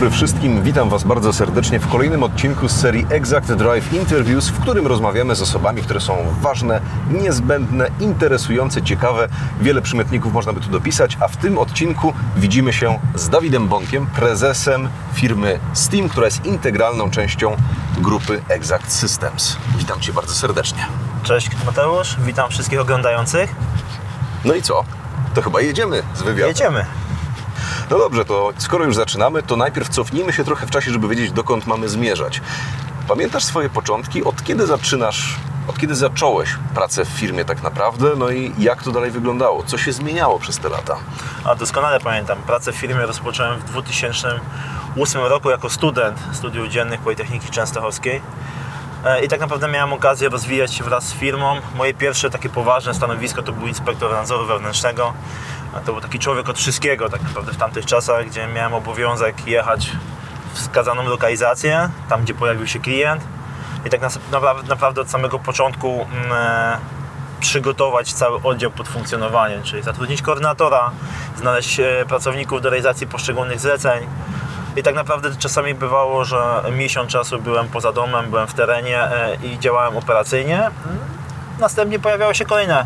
dobry wszystkim, witam Was bardzo serdecznie w kolejnym odcinku z serii Exact Drive Interviews, w którym rozmawiamy z osobami, które są ważne, niezbędne, interesujące, ciekawe. Wiele przymiotników można by tu dopisać, a w tym odcinku widzimy się z Dawidem Bąkiem, prezesem firmy Steam, która jest integralną częścią grupy Exact Systems. Witam Cię bardzo serdecznie. Cześć Mateusz, witam wszystkich oglądających. No i co? To chyba jedziemy z wywiadem. Jedziemy. No dobrze, to skoro już zaczynamy, to najpierw cofnijmy się trochę w czasie, żeby wiedzieć, dokąd mamy zmierzać. Pamiętasz swoje początki? Od kiedy zacząłeś pracę w firmie tak naprawdę? No i jak to dalej wyglądało? Co się zmieniało przez te lata? Doskonale pamiętam. Pracę w firmie rozpocząłem w 2008 roku jako student studiów dziennych Politechniki Częstochowskiej. I tak naprawdę miałem okazję rozwijać się wraz z firmą. Moje pierwsze takie poważne stanowisko to był inspektor nadzoru wewnętrznego. To był taki człowiek od wszystkiego tak naprawdę w tamtych czasach, gdzie miałem obowiązek jechać w wskazaną lokalizację, tam gdzie pojawił się klient. I tak naprawdę od samego początku przygotować cały oddział pod funkcjonowanie, czyli zatrudnić koordynatora, znaleźć pracowników do realizacji poszczególnych zleceń. I tak naprawdę czasami bywało, że miesiąc czasu byłem poza domem, byłem w terenie i działałem operacyjnie. Następnie pojawiały się kolejne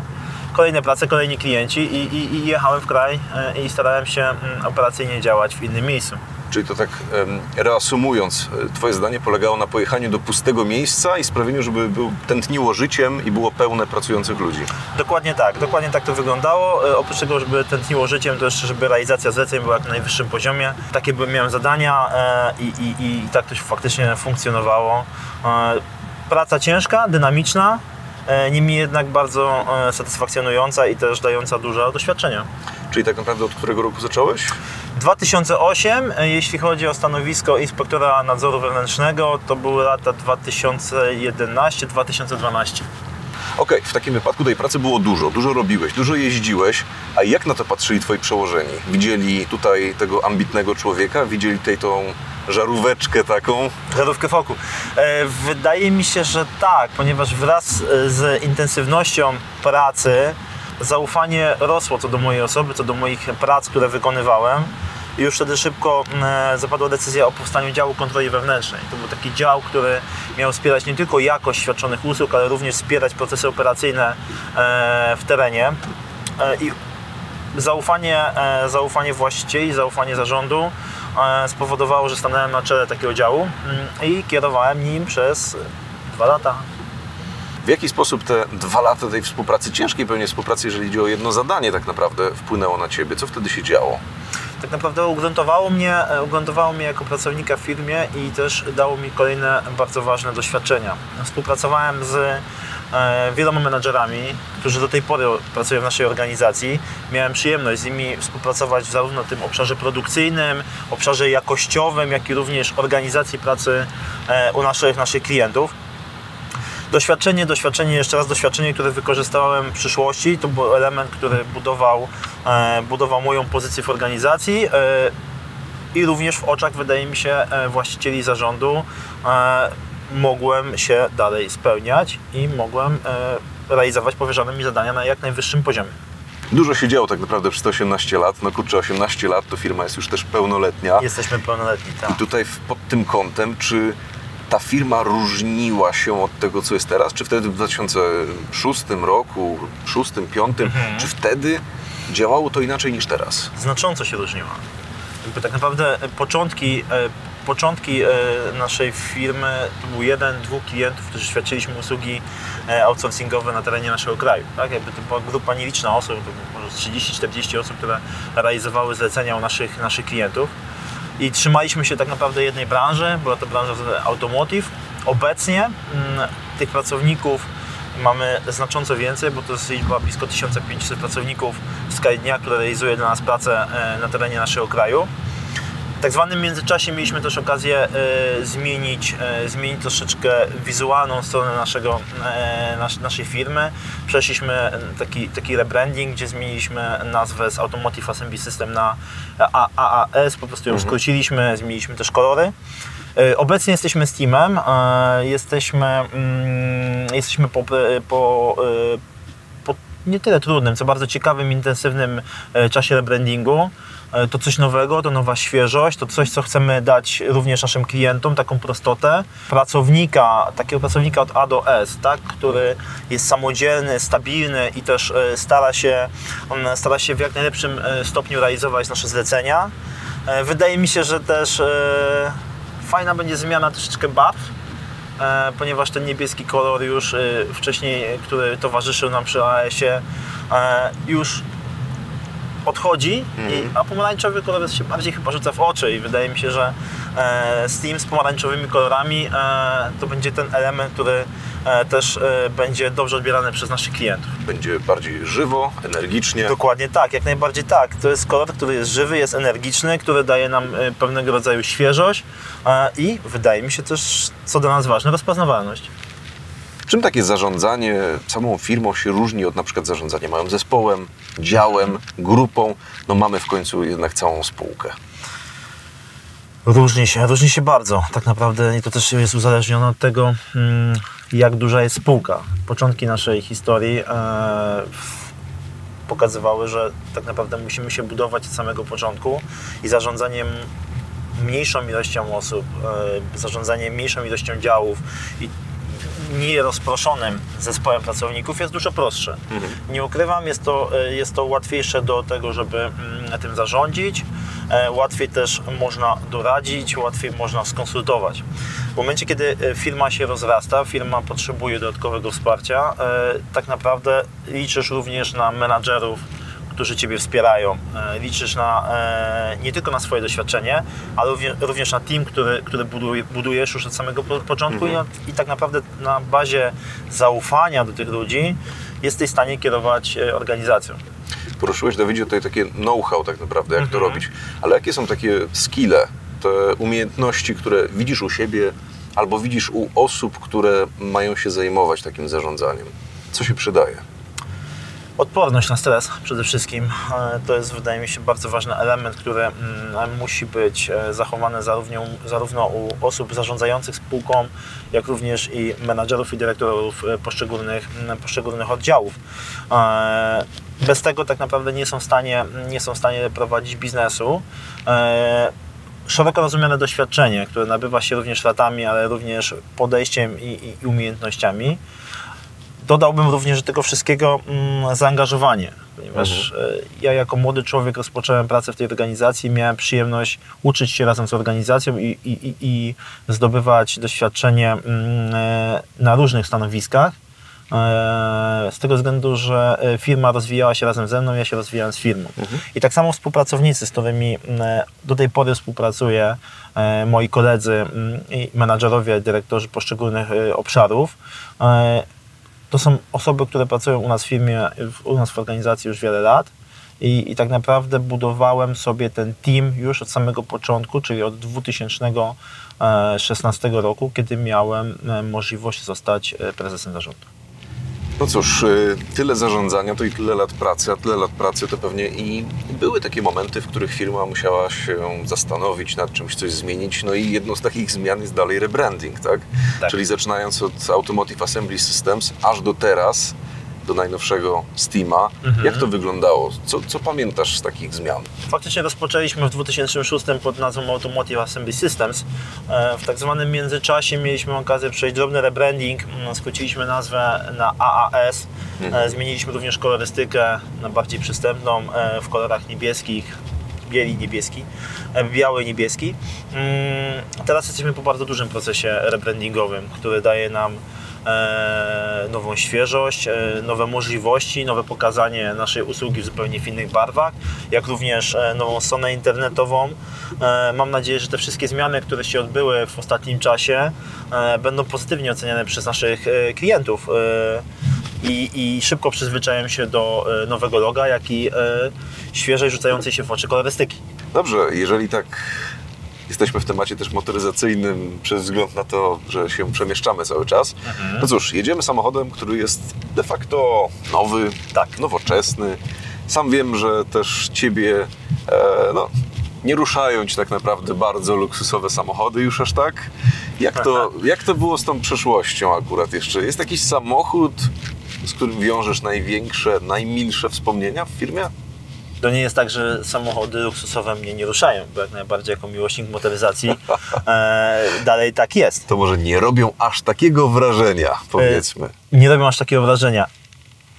prace, kolejni klienci i jechałem w kraj i starałem się operacyjnie działać w innym miejscu. Czyli to tak reasumując, Twoje zadanie polegało na pojechaniu do pustego miejsca i sprawieniu, żeby tętniło życiem i było pełne pracujących ludzi. Dokładnie tak to wyglądało. Oprócz tego, żeby tętniło życiem, to jeszcze, żeby realizacja zleceń była na najwyższym poziomie. Takie miałem zadania i tak to faktycznie funkcjonowało. Praca ciężka, dynamiczna, niemniej jednak bardzo satysfakcjonująca i też dająca dużo doświadczenia. Czyli tak naprawdę od którego roku zacząłeś? 2008, jeśli chodzi o stanowisko inspektora nadzoru wewnętrznego, to były lata 2011-2012. Okej, w takim wypadku tej pracy było dużo robiłeś, dużo jeździłeś, a jak na to patrzyli Twoi przełożeni? Widzieli tutaj tego ambitnego człowieka, widzieli tutaj tą żaróweczkę taką? Żarówkę foku. Wydaje mi się, że tak, ponieważ wraz z intensywnością pracy zaufanie rosło co do mojej osoby, co do moich prac, które wykonywałem. I już wtedy szybko zapadła decyzja o powstaniu działu kontroli wewnętrznej. To był taki dział, który miał wspierać nie tylko jakość świadczonych usług, ale również wspierać procesy operacyjne w terenie. I zaufanie właścicieli, zaufanie zarządu spowodowało, że stanąłem na czele takiego działu i kierowałem nim przez 2 lata. W jaki sposób te 2 lata tej współpracy, ciężkiej pewnie współpracy, jeżeli chodzi o jedno zadanie tak naprawdę, wpłynęło na Ciebie? Co wtedy się działo? Tak naprawdę ugruntowało mnie jako pracownika w firmie i też dało mi kolejne bardzo ważne doświadczenia. Współpracowałem z wieloma menadżerami, którzy do tej pory pracują w naszej organizacji. Miałem przyjemność z nimi współpracować zarówno w tym obszarze produkcyjnym, obszarze jakościowym, jak i również organizacji pracy u naszych klientów. Doświadczenie, które wykorzystałem w przyszłości, to był element, który budował moją pozycję w organizacji i również w oczach, wydaje mi się, właścicieli zarządu mogłem się dalej spełniać i mogłem realizować powierzone mi zadania na jak najwyższym poziomie. Dużo się działo tak naprawdę przez te 18 lat. No kurczę, 18 lat to firma jest już też pełnoletnia. Jesteśmy pełnoletni, tak. I tutaj pod tym kątem, czy ta firma różniła się od tego, co jest teraz? Czy wtedy w 2006 roku, 2005, czy wtedy działało to inaczej niż teraz? Znacząco się różniła. Tak naprawdę początki naszej firmy to był 1-2 klientów, którzy świadczyliśmy usługi outsourcingowe na terenie naszego kraju. Tak? To była grupa nieliczna osób, to może 30-40 osób, które realizowały zlecenia u naszych klientów. I trzymaliśmy się tak naprawdę jednej branży, była to branża automotive. Obecnie tych pracowników mamy znacząco więcej, bo to jest liczba blisko 1500 pracowników w skali dnia, które realizuje dla nas pracę na terenie naszego kraju. W tak zwanym międzyczasie mieliśmy też okazję zmienić troszeczkę wizualną stronę naszej firmy. Przeszliśmy taki rebranding, gdzie zmieniliśmy nazwę z Automotive Assembly System na AAS, po prostu ją skróciliśmy, zmieniliśmy też kolory. Obecnie jesteśmy z teamem, jesteśmy po nie tyle trudnym, co bardzo ciekawym, intensywnym czasie rebrandingu. to coś nowego, to nowa świeżość, to coś, co chcemy dać również naszym klientom, taką prostotę. Takiego pracownika od A do S, tak? Który jest samodzielny, stabilny i też stara się w jak najlepszym stopniu realizować nasze zlecenia. Wydaje mi się, że też fajna będzie zmiana troszeczkę barw, ponieważ ten niebieski kolor już wcześniej, który towarzyszył nam przy AS-ie, już odchodzi, a pomarańczowy kolor się bardziej chyba rzuca w oczy i wydaje mi się, że Steam z pomarańczowymi kolorami to będzie ten element, który też będzie dobrze odbierany przez naszych klientów. Będzie bardziej żywo, energicznie. Dokładnie tak, jak najbardziej tak. To jest kolor, który jest żywy, jest energiczny, który daje nam pewnego rodzaju świeżość i wydaje mi się też, co dla nas ważne, rozpoznawalność. Czym takie zarządzanie samą firmą się różni od na przykład zarządzania małym zespołem, działem, grupą? No mamy w końcu jednak całą spółkę. Różni się bardzo. Tak naprawdę to też jest uzależnione od tego, jak duża jest spółka. Początki naszej historii pokazywały, że tak naprawdę musimy się budować od samego początku i zarządzaniem mniejszą ilością osób, zarządzaniem mniejszą ilością działów i nierozproszonym zespołem pracowników jest dużo prostsze. Nie ukrywam, jest to łatwiejsze do tego, żeby tym zarządzić, łatwiej też można doradzić, łatwiej można skonsultować. W momencie, kiedy firma się rozrasta, firma potrzebuje dodatkowego wsparcia, tak naprawdę liczysz również na menadżerów, którzy Ciebie wspierają. Liczysz nie tylko na swoje doświadczenie, ale również na team, który budujesz już od samego początku i tak naprawdę na bazie zaufania do tych ludzi jesteś w stanie kierować organizacją. Poruszyłeś, Dawidzie, tutaj takie know-how tak naprawdę, jak to robić. Ale jakie są takie skille, te umiejętności, które widzisz u siebie albo widzisz u osób, które mają się zajmować takim zarządzaniem? Co się przydaje? Odporność na stres przede wszystkim. To jest, wydaje mi się, bardzo ważny element, który musi być zachowany zarówno u osób zarządzających spółką, jak również i menadżerów i dyrektorów poszczególnych oddziałów. Bez tego tak naprawdę nie są w stanie prowadzić biznesu. Szeroko rozumiane doświadczenie, które nabywa się również latami, ale również podejściem i umiejętnościami. Dodałbym również do tego wszystkiego zaangażowanie, ponieważ ja jako młody człowiek rozpocząłem pracę w tej organizacji, miałem przyjemność uczyć się razem z organizacją i zdobywać doświadczenie na różnych stanowiskach. Z tego względu, że firma rozwijała się razem ze mną, ja się rozwijałem z firmą. I tak samo współpracownicy, z którymi do tej pory współpracuję, moi koledzy i menadżerowie, dyrektorzy poszczególnych obszarów, to są osoby, które pracują u nas w firmie, u nas w organizacji już wiele lat i tak naprawdę budowałem sobie ten team już od samego początku, czyli od 2016 roku, kiedy miałem możliwość zostać prezesem zarządu. No cóż, tyle zarządzania to i tyle lat pracy, a tyle lat pracy to pewnie i były takie momenty, w których firma musiała się zastanowić nad czymś, coś zmienić. No i jedną z takich zmian jest dalej rebranding, tak? Czyli zaczynając od Automotive Assembly Systems, aż do teraz, do najnowszego Steama. Jak to wyglądało? Co pamiętasz z takich zmian? Faktycznie rozpoczęliśmy w 2006 pod nazwą Automotive Assembly Systems. W tak zwanym międzyczasie mieliśmy okazję przejść drobny rebranding, skróciliśmy nazwę na AAS, zmieniliśmy również kolorystykę na bardziej przystępną w kolorach niebieskich, biały i niebieski. Teraz jesteśmy po bardzo dużym procesie rebrandingowym, który daje nam nową świeżość, nowe możliwości, nowe pokazanie naszej usługi w zupełnie innych barwach, jak również nową stronę internetową. Mam nadzieję, że te wszystkie zmiany, które się odbyły w ostatnim czasie, będą pozytywnie oceniane przez naszych klientów i szybko przyzwyczają się do nowego loga, jak i świeżej rzucającej się w oczy kolorystyki. Dobrze, jeżeli tak jesteśmy w temacie też motoryzacyjnym przez wzgląd na to, że się przemieszczamy cały czas. No cóż, jedziemy samochodem, który jest de facto nowy, nowoczesny. Sam wiem, że też Ciebie nie ruszają Ci tak naprawdę bardzo luksusowe samochody już aż tak. Jak to było z tą przeszłością akurat jeszcze? Jest jakiś samochód, z którym wiążesz największe, najmilsze wspomnienia w firmie? To nie jest tak, że samochody luksusowe mnie nie ruszają, bo jak najbardziej jako miłośnik motoryzacji dalej tak jest. To może nie robią aż takiego wrażenia, powiedzmy. Nie robią aż takiego wrażenia.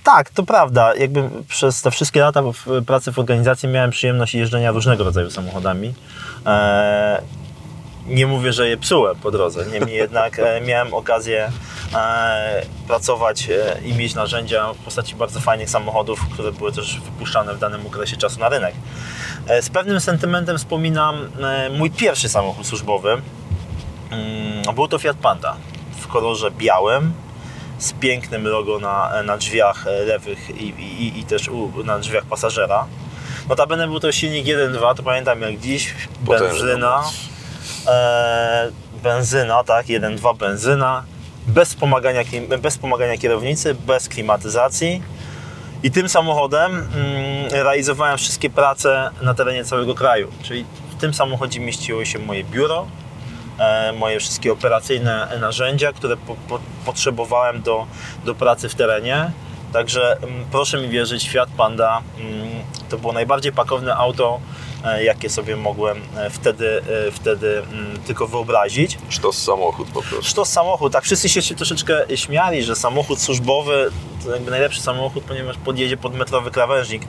Tak, to prawda. Jakby przez te wszystkie lata pracy w organizacji miałem przyjemność jeżdżenia różnego rodzaju samochodami. Nie mówię, że je psułem po drodze, niemniej jednak miałem okazję pracować i mieć narzędzia w postaci bardzo fajnych samochodów, które były też wypuszczane w danym okresie czasu na rynek. Z pewnym sentymentem wspominam mój pierwszy samochód służbowy. Był to Fiat Panda w kolorze białym, z pięknym logo na drzwiach lewych i też na drzwiach pasażera. Notabene był to silnik 1.2, to pamiętam jak dziś, benzyna, tak, 1.2 benzyna, bez wspomagania kierownicy, bez klimatyzacji. I tym samochodem realizowałem wszystkie prace na terenie całego kraju. Czyli w tym samochodzie mieściło się moje biuro, moje wszystkie operacyjne narzędzia, które potrzebowałem do pracy w terenie. Także proszę mi wierzyć, Fiat Panda to było najbardziej pakowne auto, jakie sobie mogłem wtedy tylko wyobrazić. Sztos samochód po prostu. Sztos samochód, tak, wszyscy się troszeczkę śmiali, że samochód służbowy to jakby najlepszy samochód, ponieważ podjedzie pod metrowy krawężnik.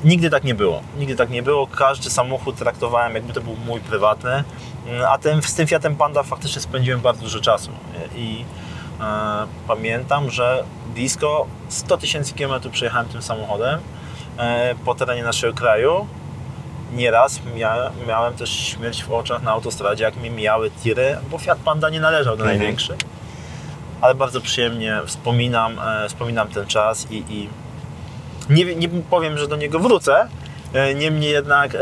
Nigdy tak nie było. Nigdy tak nie było. Każdy samochód traktowałem, jakby to był mój prywatny, a z tym Fiatem Panda faktycznie spędziłem bardzo dużo czasu. I pamiętam, że blisko 100 000 km przejechałem tym samochodem po terenie naszego kraju. Nieraz miałem też śmierć w oczach na autostradzie, jak mnie mijały tiry, bo Fiat Panda nie należał do największych. Ale bardzo przyjemnie wspominam ten czas i nie powiem, że do niego wrócę. Niemniej jednak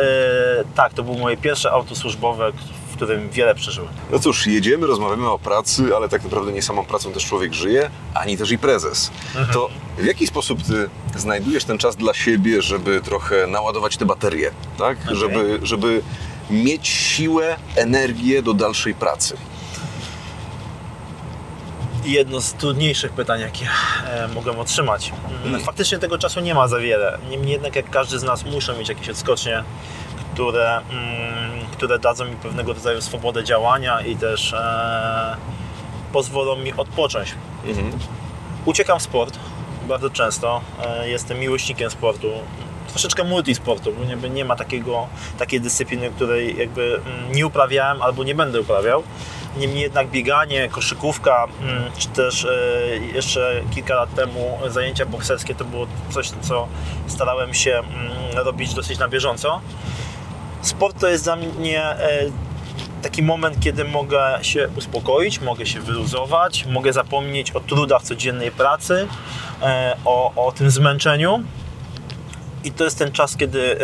tak, to było moje pierwsze auto służbowe, w którym wiele przeżyłem. No cóż, jedziemy, rozmawiamy o pracy, ale tak naprawdę nie samą pracą też człowiek żyje, ani też i prezes. To w jaki sposób ty znajdujesz ten czas dla siebie, żeby trochę naładować te baterie, tak? Okay. Żeby mieć siłę, energię do dalszej pracy? Jedno z trudniejszych pytań, jakie mogłem otrzymać. Faktycznie tego czasu nie ma za wiele. Niemniej jednak, jak każdy z nas, muszę mieć jakieś odskocznie, które dadzą mi pewnego rodzaju swobodę działania i też pozwolą mi odpocząć. Uciekam w sport bardzo często. Jestem miłośnikiem sportu. Troszeczkę multisportu, bo nie ma takiej dyscypliny, której jakby nie uprawiałem albo nie będę uprawiał. Niemniej jednak bieganie, koszykówka, czy też jeszcze kilka lat temu zajęcia bokserskie to było coś, co starałem się robić dosyć na bieżąco. Sport to jest dla mnie taki moment, kiedy mogę się uspokoić, mogę się wyluzować, mogę zapomnieć o trudach codziennej pracy, o tym zmęczeniu. I to jest ten czas, kiedy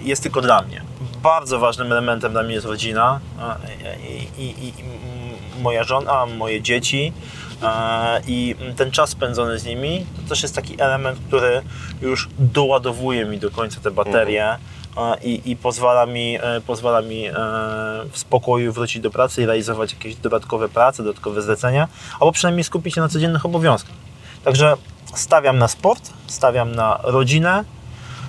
jest tylko dla mnie. Bardzo ważnym elementem dla mnie jest rodzina i moja żona, moje dzieci i ten czas spędzony z nimi to też jest taki element, który już doładowuje mi do końca te baterie i pozwala mi w spokoju wrócić do pracy i realizować jakieś dodatkowe prace, dodatkowe zlecenia, albo przynajmniej skupić się na codziennych obowiązkach. Także stawiam na sport, stawiam na rodzinę.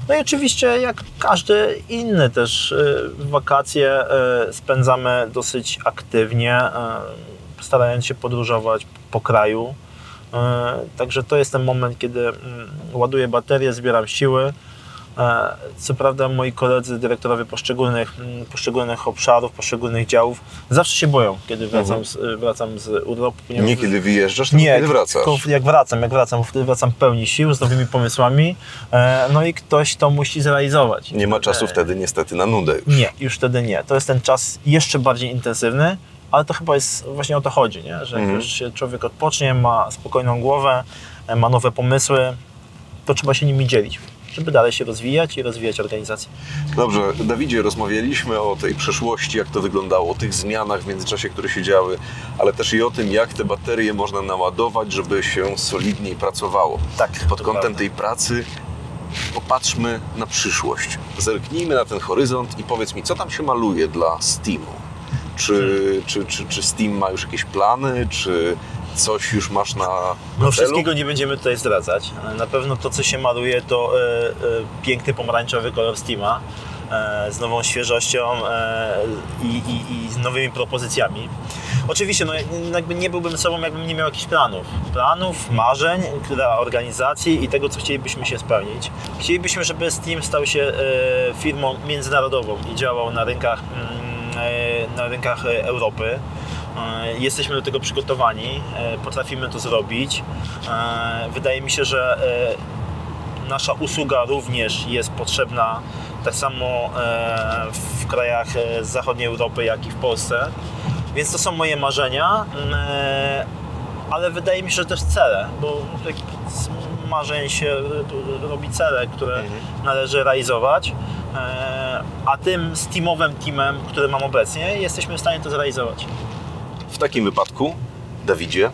No i oczywiście jak każdy inny też wakacje spędzamy dosyć aktywnie, starając się podróżować po kraju. Także to jest ten moment, kiedy ładuję baterię, zbieram siły. Co prawda moi koledzy, dyrektorowie poszczególnych obszarów, poszczególnych działów zawsze się boją, kiedy wracam z urlopu. Nie kiedy wyjeżdżasz, tylko kiedy wracasz. Tylko jak wracam, wtedy wracam pełni sił, z nowymi pomysłami, no i ktoś to musi zrealizować. Nie ma czasu wtedy niestety na nudę już. Nie, już wtedy nie. To jest ten czas jeszcze bardziej intensywny, ale to chyba jest właśnie o to chodzi, nie? Że jak już się człowiek odpocznie, ma spokojną głowę, ma nowe pomysły, to trzeba się nimi dzielić, żeby dalej się rozwijać i rozwijać organizację. Dobrze, Dawidzie, rozmawialiśmy o tej przeszłości, jak to wyglądało, o tych zmianach w międzyczasie, które się działy, ale też i o tym, jak te baterie można naładować, żeby się solidniej pracowało. Tak, pod kątem tej pracy popatrzmy na przyszłość. Zerknijmy na ten horyzont i powiedz mi, co tam się maluje dla Steamu? Czy Steam ma już jakieś plany, czy Coś już masz na No celu? wszystkiego nie będziemy tutaj zdradzać. Na pewno to, co się maluje, to piękny pomarańczowy kolor Steama z nową świeżością i z nowymi propozycjami. Oczywiście, no, jakby nie byłbym sobą, jakbym nie miał jakichś planów, marzeń, organizacji i tego, co chcielibyśmy się spełnić. Chcielibyśmy, żeby Steam stał się firmą międzynarodową i działał na rynkach Europy. Jesteśmy do tego przygotowani, potrafimy to zrobić. Wydaje mi się, że nasza usługa również jest potrzebna tak samo w krajach z zachodniej Europy, jak i w Polsce. Więc to są moje marzenia, ale wydaje mi się, że też cele, bo z marzeń się robi cele, które należy realizować. A tym Steamowym teamem, który mam obecnie, jesteśmy w stanie to zrealizować. W takim wypadku, Dawidzie,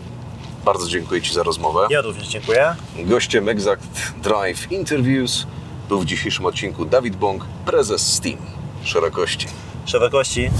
bardzo dziękuję Ci za rozmowę. Ja również dziękuję. Gościem Exact Drive Interviews był w dzisiejszym odcinku Dawid Bąk, prezes Steam. Szerokości.